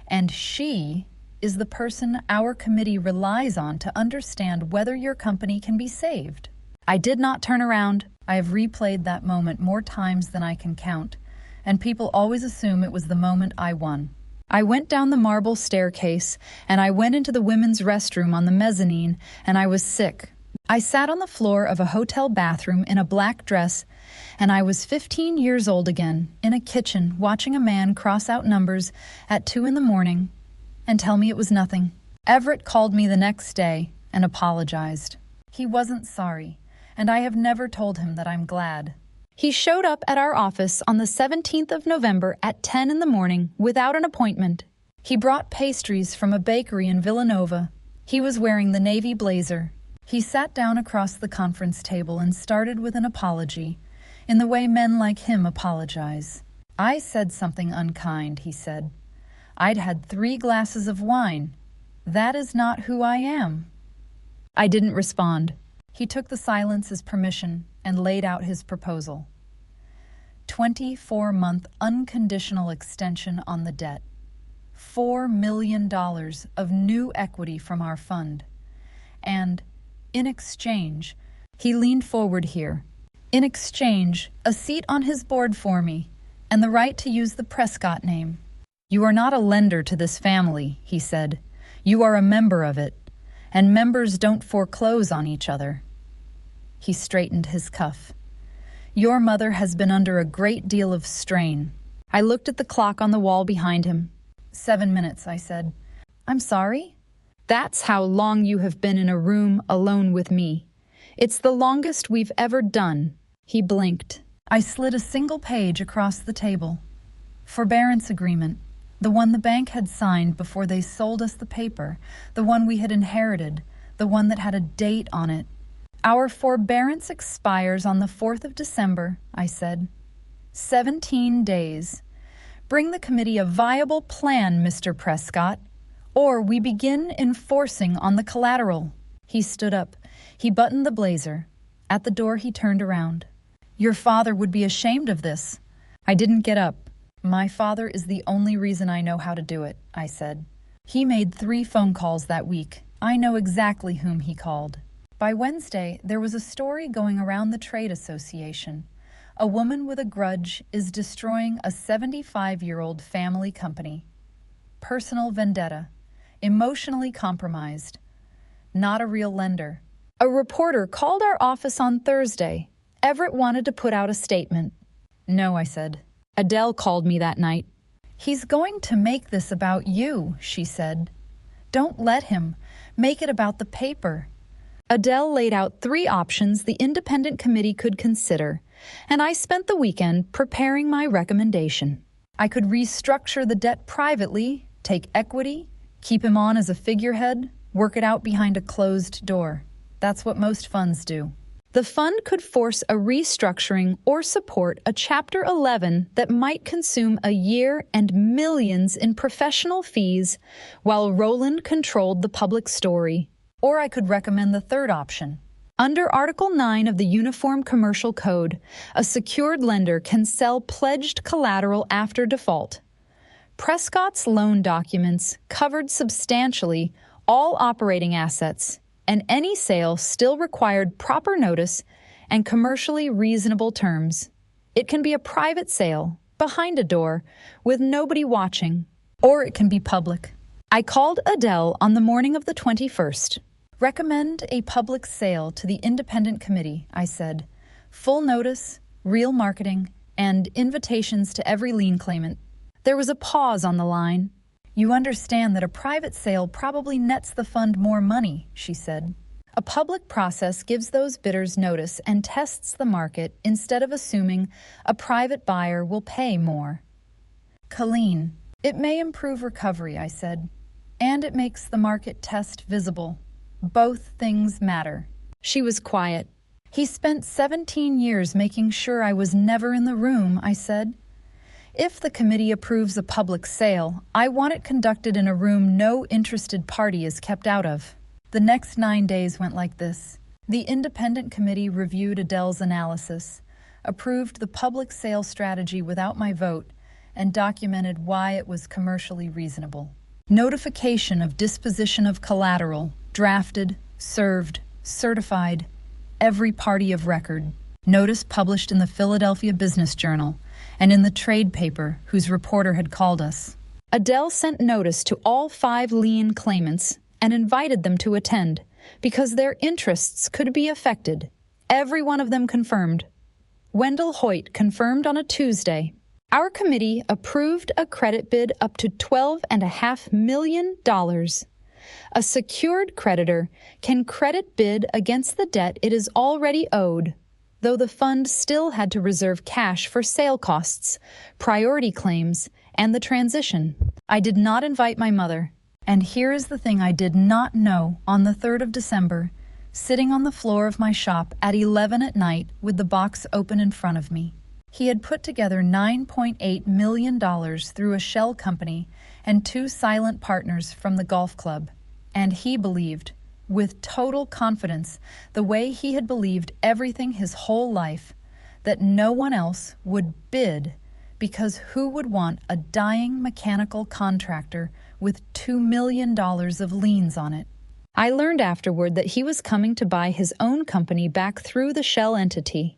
A: and she is the person our committee relies on to understand whether your company can be saved. I did not turn around. I have replayed that moment more times than I can count, and people always assume it was the moment I won. I went down the marble staircase, and I went into the women's restroom on the mezzanine, and I was sick. I sat on the floor of a hotel bathroom in a black dress, and I was 15 years old again, in a kitchen, watching a man cross out numbers at 2 a.m. and tell me it was nothing. Everett called me the next day and apologized. He wasn't sorry, and I have never told him that I'm glad. He showed up at our office on the 17th of November at 10 in the morning without an appointment. He brought pastries from a bakery in Villanova. He was wearing the navy blazer. He sat down across the conference table and started with an apology, in the way men like him apologize. "I said something unkind," he said. "I'd had 3 glasses of wine. That is not who I am." I didn't respond. He took the silence as permission and laid out his proposal. 24-month unconditional extension on the debt. $4 million of new equity from our fund. And, in exchange, he leaned forward here. In exchange, a seat on his board for me, and the right to use the Prescott name. "You are not a lender to this family," he said. "You are a member of it, and members don't foreclose on each other." He straightened his cuff. "Your mother has been under a great deal of strain." I looked at the clock on the wall behind him. 7 minutes, I said. "I'm sorry?" "That's how long you have been in a room alone with me. It's the longest we've ever done." He blinked. I slid a single page across the table. Forbearance agreement. The one the bank had signed before they sold us the paper. The one we had inherited. The one that had a date on it. "Our forbearance expires on the 4th of December, I said. 17 days. Bring the committee a viable plan, Mr. Prescott, or we begin enforcing on the collateral." He stood up. He buttoned the blazer. At the door, he turned around. "Your father would be ashamed of this." I didn't get up. "My father is the only reason I know how to do it," I said. "He made 3 phone calls that week. I know exactly whom he called." By Wednesday, there was a story going around the trade association. A woman with a grudge is destroying a 75-year-old family company. Personal vendetta. Emotionally compromised. Not a real lender. A reporter called our office on Thursday. Everett wanted to put out a statement. "No," I said. Adele called me that night. "He's going to make this about you," she said. "Don't let him. Make it about the paper." Adele laid out 3 options the independent committee could consider, and I spent the weekend preparing my recommendation. I could restructure the debt privately, take equity, keep him on as a figurehead, work it out behind a closed door. That's what most funds do. The fund could force a restructuring or support a Chapter 11 that might consume a year and millions in professional fees while Roland controlled the public story. Or I could recommend the third option. Under Article 9 of the Uniform Commercial Code, a secured lender can sell pledged collateral after default. Prescott's loan documents covered substantially all operating assets, and any sale still required proper notice and commercially reasonable terms. It can be a private sale, behind a door, with nobody watching, or it can be public. I called Adele on the morning of the 21st. "Recommend a public sale to the independent committee," I said. "Full notice, real marketing, and invitations to every lien claimant." There was a pause on the line. "You understand that a private sale probably nets the fund more money," she said. "A public process gives those bidders notice and tests the market instead of assuming a private buyer will pay more." "Colleen, it may improve recovery," I said, "and it makes the market test visible. Both things matter." She was quiet. "He spent 17 years making sure I was never in the room," I said. "If the committee approves a public sale, I want it conducted in a room no interested party is kept out of." The next 9 days went like this. The independent committee reviewed Adele's analysis, approved the public sale strategy without my vote, and documented why it was commercially reasonable. Notification of disposition of collateral, drafted, served, certified, every party of record. Notice published in the Philadelphia Business Journal and in the trade paper whose reporter had called us. Adele sent notice to all 5 lien claimants and invited them to attend because their interests could be affected. Every one of them confirmed. Wendell Hoyt confirmed on a Tuesday. Our committee approved a credit bid up to $12.5 million. A secured creditor can credit bid against the debt it is already owed. though the fund still had to reserve cash for sale costs, priority claims, and the transition. I did not invite my mother. And here is the thing I did not know on the 3rd of December, sitting on the floor of my shop at 11 at night with the box open in front of me. He had put together $9.8 million through a shell company and 2 silent partners from the golf club. And he believed, with total confidence, the way he had believed everything his whole life, that no one else would bid, because who would want a dying mechanical contractor with $2 million of liens on it? I learned afterward that he was coming to buy his own company back through the shell entity.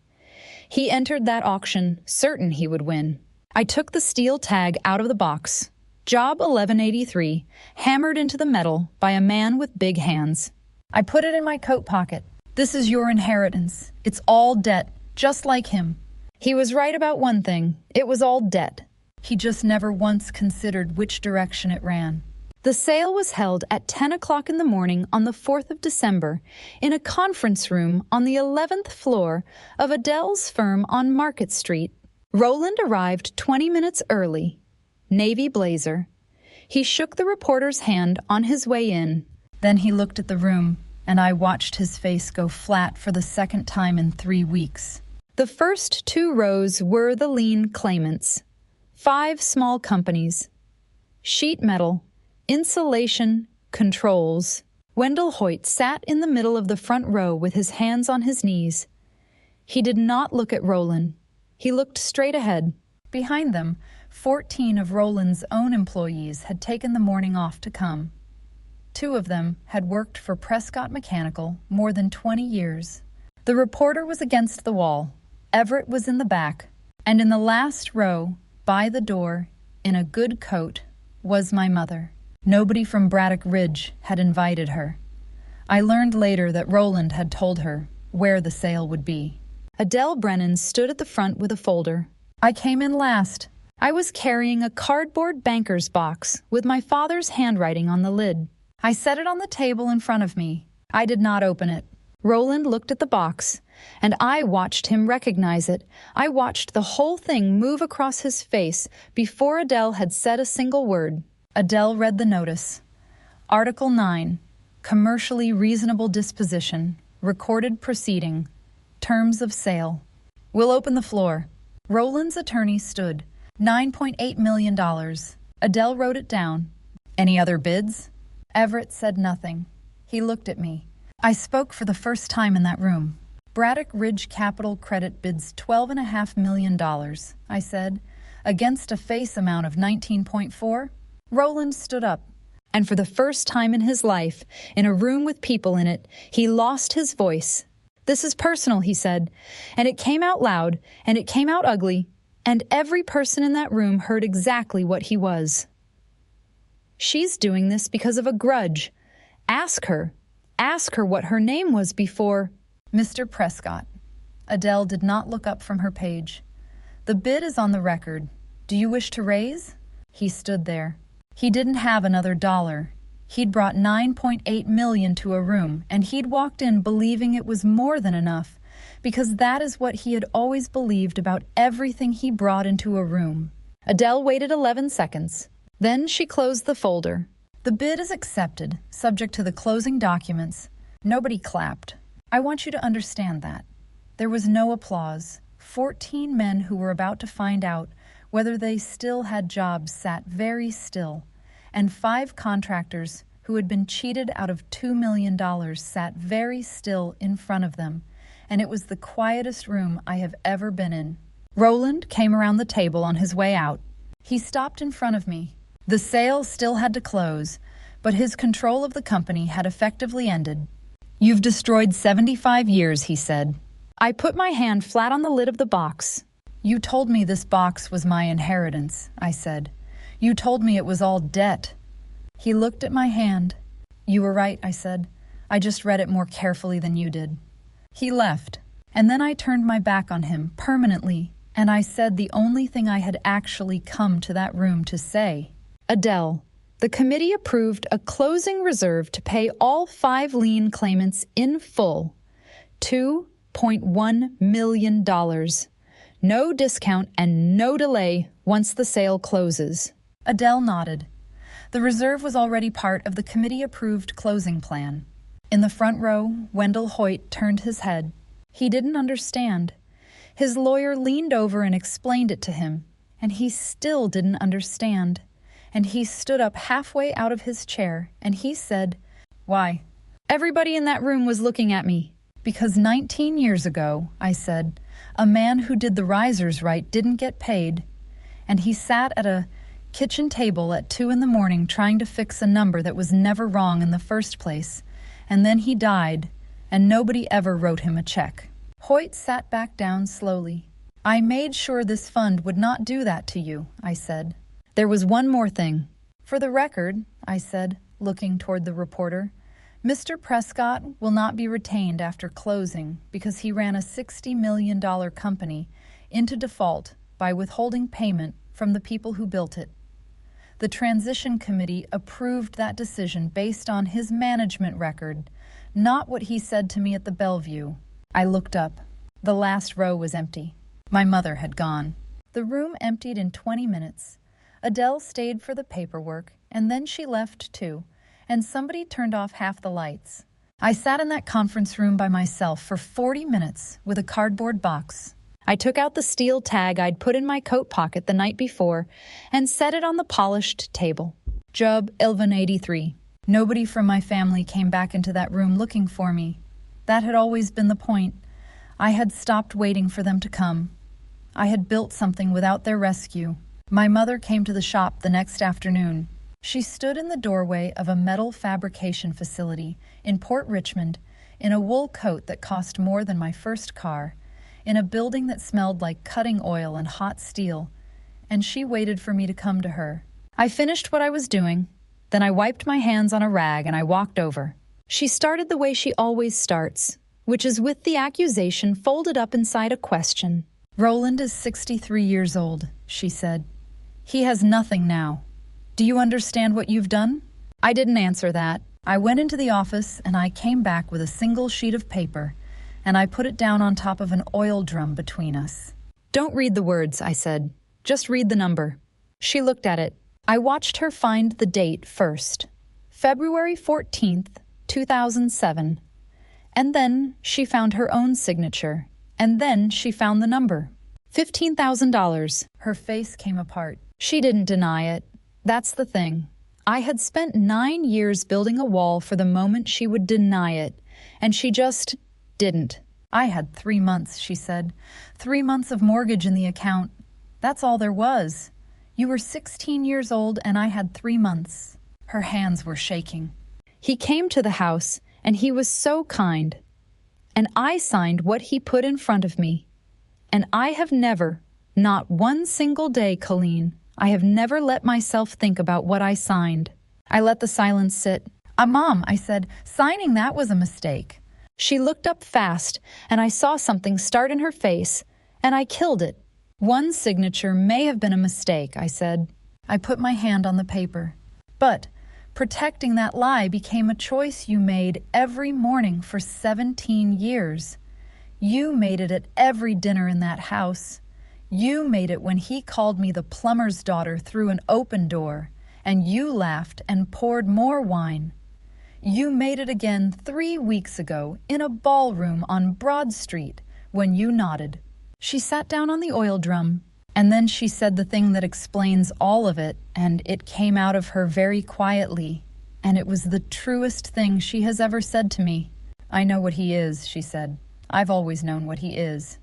A: He entered that auction certain he would win. I took the steel tag out of the box. Job 1183, hammered into the metal by a man with big hands. I put it in my coat pocket. This is your inheritance. It's all debt, just like him. He was right about one thing. It was all debt. He just never once considered which direction it ran. The sale was held at 10 o'clock in the morning on the 4th of December in a conference room on the 11th floor of Adele's firm on Market Street. Roland arrived 20 minutes early, navy blazer. He shook the reporter's hand on his way in. Then he looked at the room, and I watched his face go flat for the second time in 3 weeks. The first 2 rows were the lien claimants. 5 small companies. Sheet metal, insulation, controls. Wendell Hoyt sat in the middle of the front row with his hands on his knees. He did not look at Roland. He looked straight ahead. Behind them, 14 of Roland's own employees had taken the morning off to come. 2 of them had worked for Prescott Mechanical more than 20 years. The reporter was against the wall. Everett was in the back. And in the last row, by the door, in a good coat, was my mother. Nobody from Braddock Ridge had invited her. I learned later that Roland had told her where the sale would be. Adele Brennan stood at the front with a folder. I came in last. I was carrying a cardboard banker's box with my father's handwriting on the lid. I set it on the table in front of me. I did not open it. Roland looked at the box, and I watched him recognize it. I watched the whole thing move across his face before Adele had said a single word. Adele read the notice. Article 9, Commercially Reasonable Disposition, Recorded Proceeding, Terms of Sale. We'll open the floor. Roland's attorney stood. $9.8 million. Adele wrote it down. Any other bids? Everett said nothing. He looked at me. I spoke for the first time in that room. Braddock Ridge Capital Credit bids $12.5 million, I said, against a face amount of 19.4. Roland stood up, and for the first time in his life, in a room with people in it, he lost his voice. This is personal, he said, and it came out loud, and it came out ugly, and every person in that room heard exactly what he was. She's doing this because of a grudge. Ask her what her name was before. Mr. Prescott. Adele did not look up from her page. The bid is on the record. Do you wish to raise? He stood there. He didn't have another dollar. He'd brought $9.8 million to a room, and he'd walked in believing it was more than enough, because that is what he had always believed about everything he brought into a room. Adele waited 11 seconds. Then she closed the folder. The bid is accepted, subject to the closing documents. Nobody clapped. I want you to understand that. There was no applause. 14 men who were about to find out whether they still had jobs sat very still, and 5 contractors who had been cheated out of $2 million sat very still in front of them, and it was the quietest room I have ever been in. Roland came around the table on his way out. He stopped in front of me. The sale still had to close, but his control of the company had effectively ended. You've destroyed 75 years, he said. I put my hand flat on the lid of the box. You told me this box was my inheritance, I said. You told me it was all debt. He looked at my hand. You were right, I said. I just read it more carefully than you did. He left, and then I turned my back on him permanently, and I said the only thing I had actually come to that room to say. Adele, the committee approved a closing reserve to pay all 5 lien claimants in full. 2 $1.1 million. No discount and no delay once the sale closes. Adele nodded. The reserve was already part of the committee-approved closing plan. In the front row, Wendell Hoyt turned his head. He didn't understand. His lawyer leaned over and explained it to him, and he still didn't understand. And he stood up halfway out of his chair, and he said, "Why?" Everybody in that room was looking at me. "Because 19 years ago," I said, "a man who did the risers right didn't get paid, and he sat at a kitchen table at 2 a.m. trying to fix a number that was never wrong in the first place, and then he died, and nobody ever wrote him a check." Hoyt sat back down slowly. "I made sure this fund would not do that to you," I said. "There was one more thing." "For the record," I said, looking toward the reporter, "Mr. Prescott will not be retained after closing because he ran a $60 million company into default by withholding payment from the people who built it. The transition committee approved that decision based on his management record, not what he said to me at the Bellevue." I looked up. The last row was empty. My mother had gone. The room emptied in 20 minutes. Adele stayed for the paperwork, and then she left too, and somebody turned off half the lights. I sat in that conference room by myself for 40 minutes with a cardboard box. I took out the steel tag I'd put in my coat pocket the night before and set it on the polished table. Job 1183. Nobody from my family came back into that room looking for me. That had always been the point. I had stopped waiting for them to come. I had built something without their rescue. My mother came to the shop the next afternoon. She stood in the doorway of a metal fabrication facility in Port Richmond in a wool coat that cost more than my first car, in a building that smelled like cutting oil and hot steel, and she waited for me to come to her. I finished what I was doing, then I wiped my hands on a rag and I walked over. She started the way she always starts, which is with the accusation folded up inside a question. "Roland is 63 years old," she said. "He has nothing now. Do you understand what you've done?" I didn't answer that. I went into the office and I came back with a single sheet of paper, and I put it down on top of an oil drum between us. "Don't read the words," I said. "Just read the number." She looked at it. I watched her find the date first. February 14th, 2007. And then she found her own signature. And then she found the number. $15,000. Her face came apart. She didn't deny it. That's the thing. I had spent 9 years building a wall for the moment she would deny it, and she just didn't. "I had 3 months," she said. 3 months of mortgage in the account. That's all there was. You were 16 years old and I had 3 months. Her hands were shaking. "He came to the house and he was so kind. And I signed what he put in front of me. And I have never, not one single day, Colleen, I have never let myself think about what I signed." I let the silence sit. Mom," I said, "signing that was a mistake." She looked up fast, and I saw something start in her face, and I killed it. "One signature may have been a mistake," I said. I put my hand on the paper. "But protecting that lie became a choice you made every morning for 17 years. You made it at every dinner in that house. You made it when he called me the plumber's daughter through an open door, and you laughed and poured more wine. You made it again 3 weeks ago in a ballroom on Broad Street when you nodded." She sat down on the oil drum, and then she said the thing that explains all of it, and it came out of her very quietly, and it was the truest thing she has ever said to me. "I know what he is," she said. "I've always known what he is."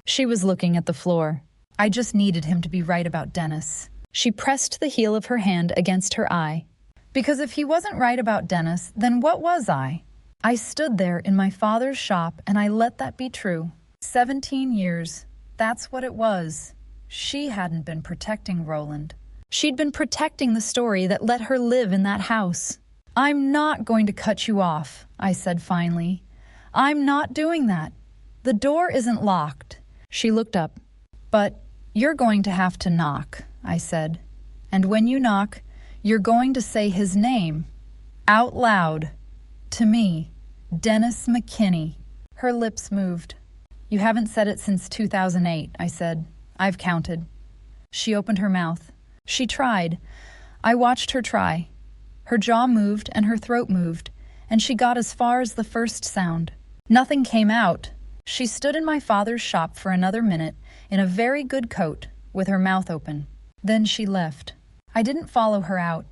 A: She was looking at the floor. "I just needed him to be right about Dennis." She pressed the heel of her hand against her eye. "Because if he wasn't right about Dennis, then what was I? I stood there in my father's shop and I let that be true. 17 years. That's what it was. She hadn't been protecting Roland. She'd been protecting the story that let her live in that house. "I'm not going to cut you off," I said finally. "I'm not doing that. The door isn't locked." She looked up. "But you're going to have to knock," I said. "And when you knock, you're going to say his name. Out loud. To me. Dennis McKinney." Her lips moved. You haven't said it since 2008, I said. I've counted. She opened her mouth. She tried. I watched her try. Her jaw moved and her throat moved, and she got as far as the first sound. Nothing came out. She stood in my father's shop for another minute, in a very good coat, with her mouth open. Then she left. I didn't follow her out.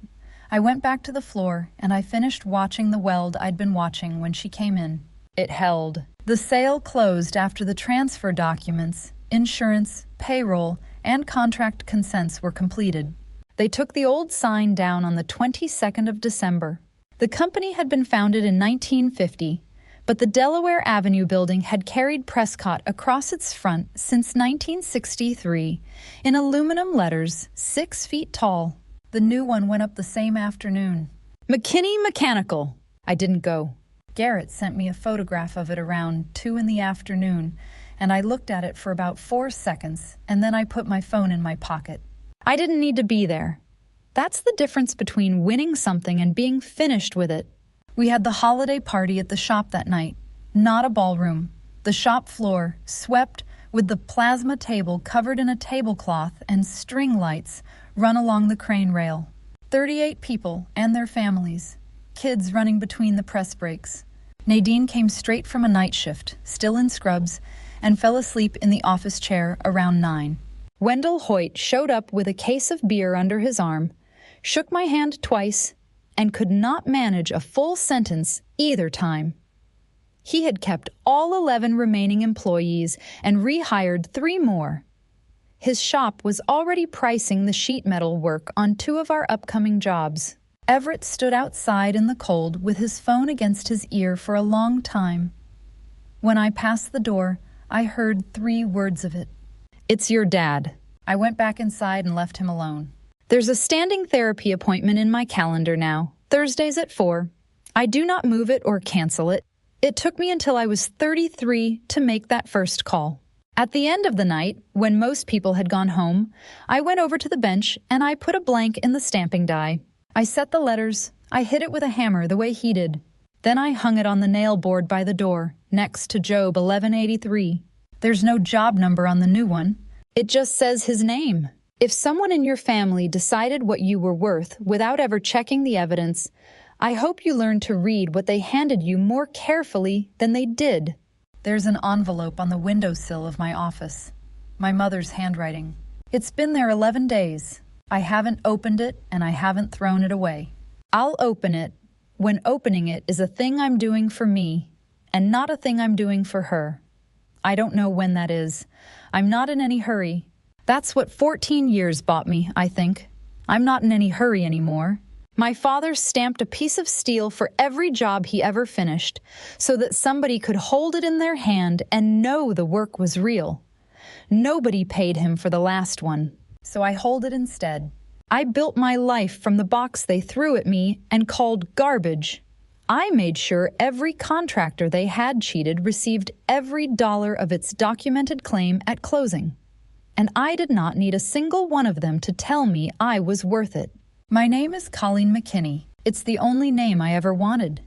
A: I went back to the floor, and I finished watching the weld I'd been watching when she came in. It held. The sale closed after the transfer documents, insurance, payroll, and contract consents were completed. They took the old sign down on the 22nd of December. The company had been founded in 1950, but the Delaware Avenue building had carried Prescott across its front since 1963 in aluminum letters 6 feet tall. The new one went up the same afternoon. McKinney Mechanical. I didn't go. Garrett sent me a photograph of it around 2 in the afternoon, and I looked at it for about 4 seconds, and then I put my phone in my pocket. I didn't need to be there. That's the difference between winning something and being finished with it. We had the holiday party at the shop that night. Not a ballroom. The shop floor, swept, with the plasma table covered in a tablecloth and string lights run along the crane rail. 38 people and their families. Kids running between the press breaks. Nadine came straight from a night shift, still in scrubs, and fell asleep in the office chair around 9. Wendell Hoyt showed up with a case of beer under his arm, shook my hand twice, and could not manage a full sentence either time. He had kept all 11 remaining employees and rehired 3 more. His shop was already pricing the sheet metal work on 2 of our upcoming jobs. Everett stood outside in the cold with his phone against his ear for a long time. When I passed the door, I heard 3 words of it. It's your dad. I went back inside and left him alone. There's a standing therapy appointment in my calendar now, Thursdays at 4. I do not move it or cancel it. It took me until I was 33 to make that first call. At the end of the night, when most people had gone home, I went over to the bench and I put a blank in the stamping die. I set the letters. I hit it with a hammer the way he did. Then I hung it on the nail board by the door, next to Job 1183. There's no job number on the new one. It just says his name. If someone in your family decided what you were worth without ever checking the evidence, I hope you learned to read what they handed you more carefully than they did. There's an envelope on the windowsill of my office. My mother's handwriting. It's been there 11 days. I haven't opened it and I haven't thrown it away. I'll open it when opening it is a thing I'm doing for me and not a thing I'm doing for her. I don't know when that is. I'm not in any hurry. That's what 14 years bought me, I think. I'm not in any hurry anymore. My father stamped a piece of steel for every job he ever finished, so that somebody could hold it in their hand and know the work was real. Nobody paid him for the last one, so I hold it instead. I built my life from the box they threw at me and called garbage. I made sure every contractor they had cheated received every dollar of its documented claim at closing. And I did not need a single one of them to tell me I was worth it. My name is Colleen McKinney. It's the only name I ever wanted.